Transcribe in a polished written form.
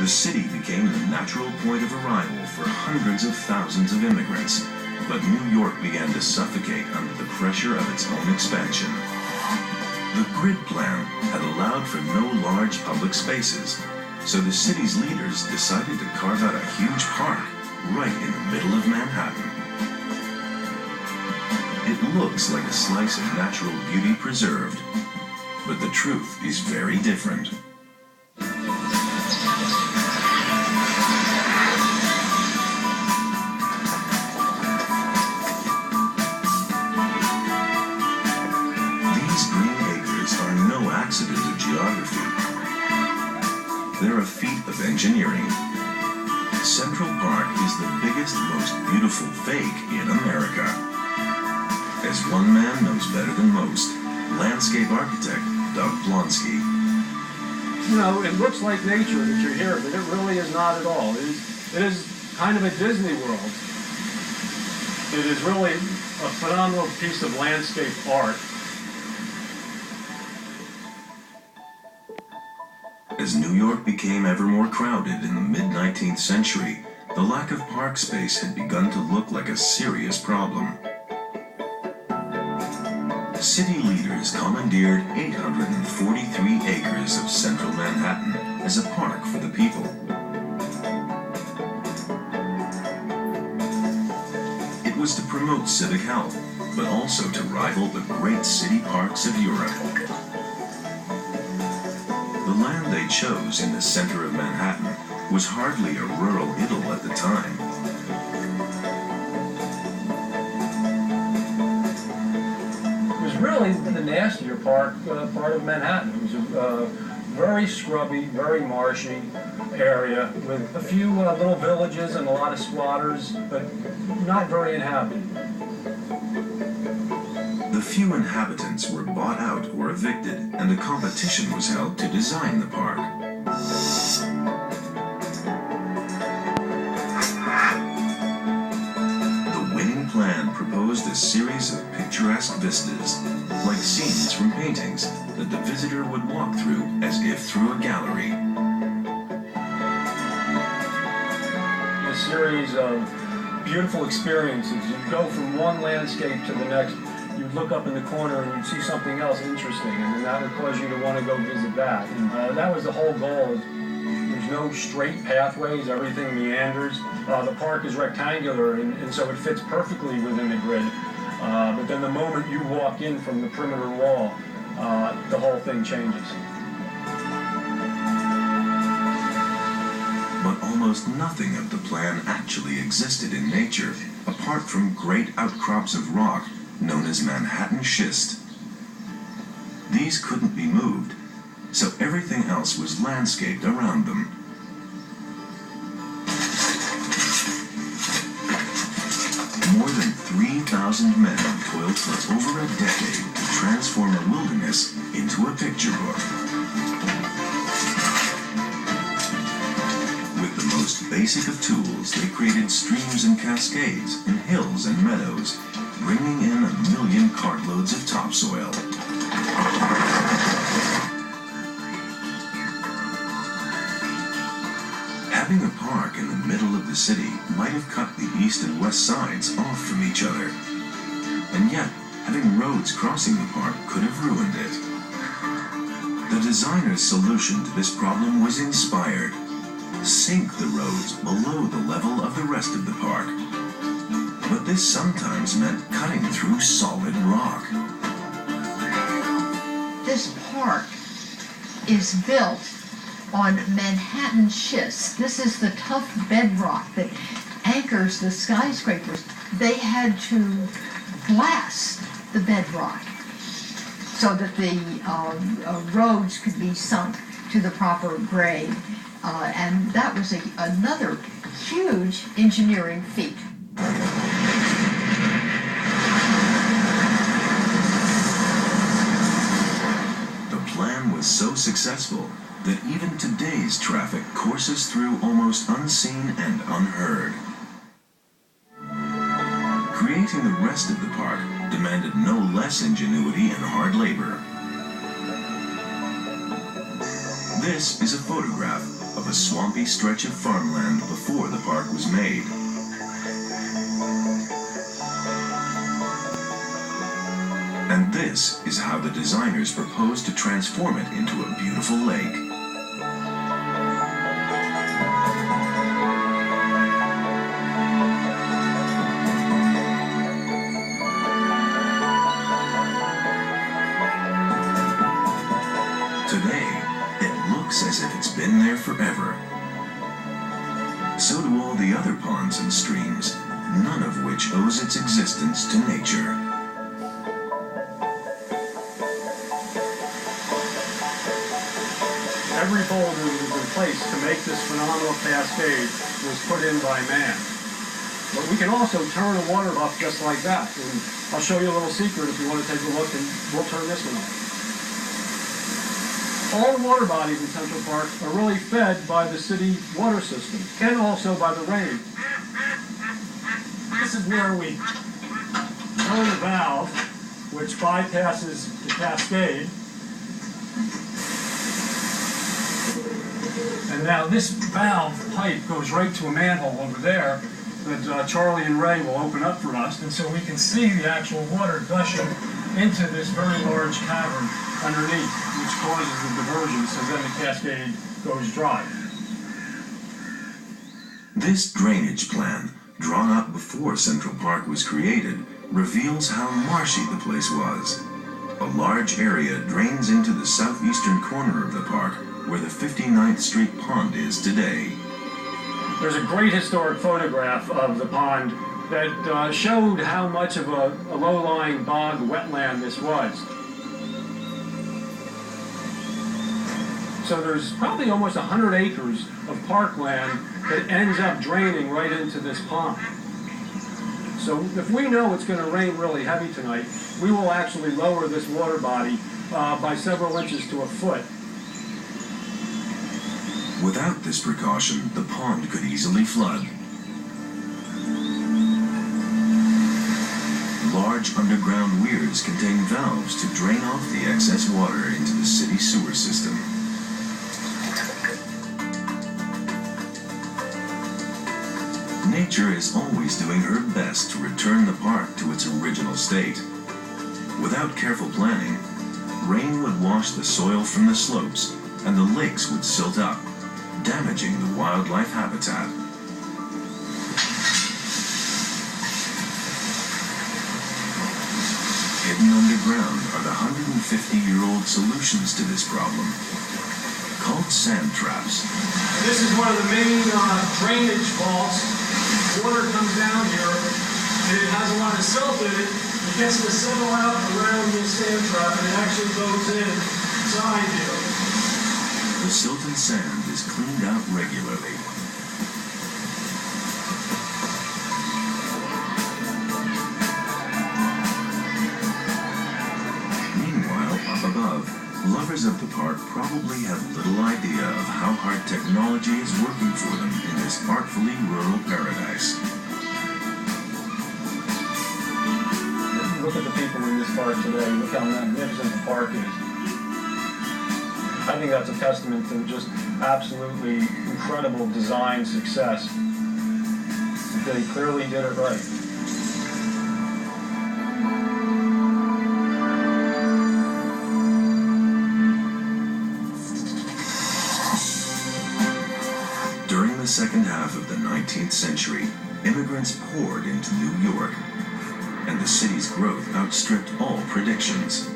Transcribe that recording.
The city became the natural point of arrival for hundreds of thousands of immigrants, but New York began to suffocate under the pressure of its own expansion. The grid plan had allowed for no large public spaces, so the city's leaders decided to carve out a huge park right in the middle of Manhattan. It looks like a slice of natural beauty preserved, but the truth is very different. These green acres are no accident of geography. They're a feat of engineering. Central Park is the biggest, most beautiful fake in America. As one man knows better than most, landscape architect Doug Blonsky. You know, it looks like nature that you're here, but it really is not at all. It is kind of a Disney World. It is really a phenomenal piece of landscape art. As New York became ever more crowded in the mid-19th century, the lack of park space had begun to look like a serious problem. City leaders commandeered 843 acres of central Manhattan as a park for the people. It was to promote civic health, but also to rival the great city parks of Europe. The land they chose in the center of Manhattan was hardly a rural idyll at the time. Really the nastier part of Manhattan. It was a very scrubby, very marshy area with a few little villages and a lot of squatters, but not very inhabited. The few inhabitants were bought out or evicted, and a competition was held to design the park. The winning plan proposed a series of picturesque vistas, like scenes from paintings that the visitor would walk through as if through a gallery. A series of beautiful experiences. You'd go from one landscape to the next. You'd look up in the corner and you'd see something else interesting, and then that would cause you to want to go visit that. And that was the whole goal. There's no straight pathways, everything meanders. The park is rectangular, and so it fits perfectly within the grid. But then the moment you walk in from the perimeter wall, the whole thing changes. But almost nothing of the plan actually existed in nature, apart from great outcrops of rock known as Manhattan schist. These couldn't be moved, so everything else was landscaped around them. More than 3,000 men toiled for over a decade to transform a wilderness into a picture book. With the most basic of tools, they created streams and cascades and hills and meadows, bringing in 1 million cartloads of topsoil. Having a park in the middle of the city might have cut the east and west sides off from each other. And yet, having roads crossing the park could have ruined it. The designer's solution to this problem was inspired. Sink the roads below the level of the rest of the park. But this sometimes meant cutting through solid rock. This park is built on Manhattan schist. This is the tough bedrock that anchors the skyscrapers. They had to blast the bedrock so that the roads could be sunk to the proper grade. And that was another huge engineering feat. Was so successful that even today's traffic courses through almost unseen and unheard. Creating the rest of the park demanded no less ingenuity and hard labor. This is a photograph of a swampy stretch of farmland before the park was made. And this is how the designers proposed to transform it into a beautiful lake. Today, it looks as if it's been there forever. So do all the other ponds and streams, none of which owes its existence to nature. Every boulder that was in place to make this phenomenal cascade was put in by man. But we can also turn a water buff just like that. And I'll show you a little secret if you want to take a look, and we'll turn this one on. All the water bodies in Central Park are really fed by the city water system, and also by the rain. This is where we turn the valve, which bypasses the cascade. And now this valve pipe goes right to a manhole over there that Charlie and Ray will open up for us. And so we can see the actual water gushing into this very large cavern underneath, which causes the diversion, so then the cascade goes dry. This drainage plan, drawn up before Central Park was created, reveals how marshy the place was. A large area drains into the southeastern corner of the park, where the 59th Street Pond is today. There's a great historic photograph of the pond that showed how much of a low-lying bog wetland this was. So there's probably almost 100 acres of parkland that ends up draining right into this pond. So if we know it's going to rain really heavy tonight, we will actually lower this water body by several inches to a foot. Without this precaution, the pond could easily flood. Large underground weirs contain valves to drain off the excess water into the city sewer system. Nature is always doing her best to return the park to its original state. Without careful planning, rain would wash the soil from the slopes and the lakes would silt up, damaging the wildlife habitat. Hidden underground are the 150-year-old solutions to this problem, called sand traps. This is one of the main drainage faults. Water comes down here, and it has a lot of silt in it. It gets to settle out around this sand trap, and it actually goes inside here. The silt and sand is cleaned out regularly. Meanwhile, up above, lovers of the park probably have little idea of how hard technology is working for them in this artfully rural paradise. Look at the people in this park today. Look how magnificent the park is. I think that's a testament to just absolutely incredible design success. They clearly did it right. During the second half of the 19th century, immigrants poured into New York, and the city's growth outstripped all predictions.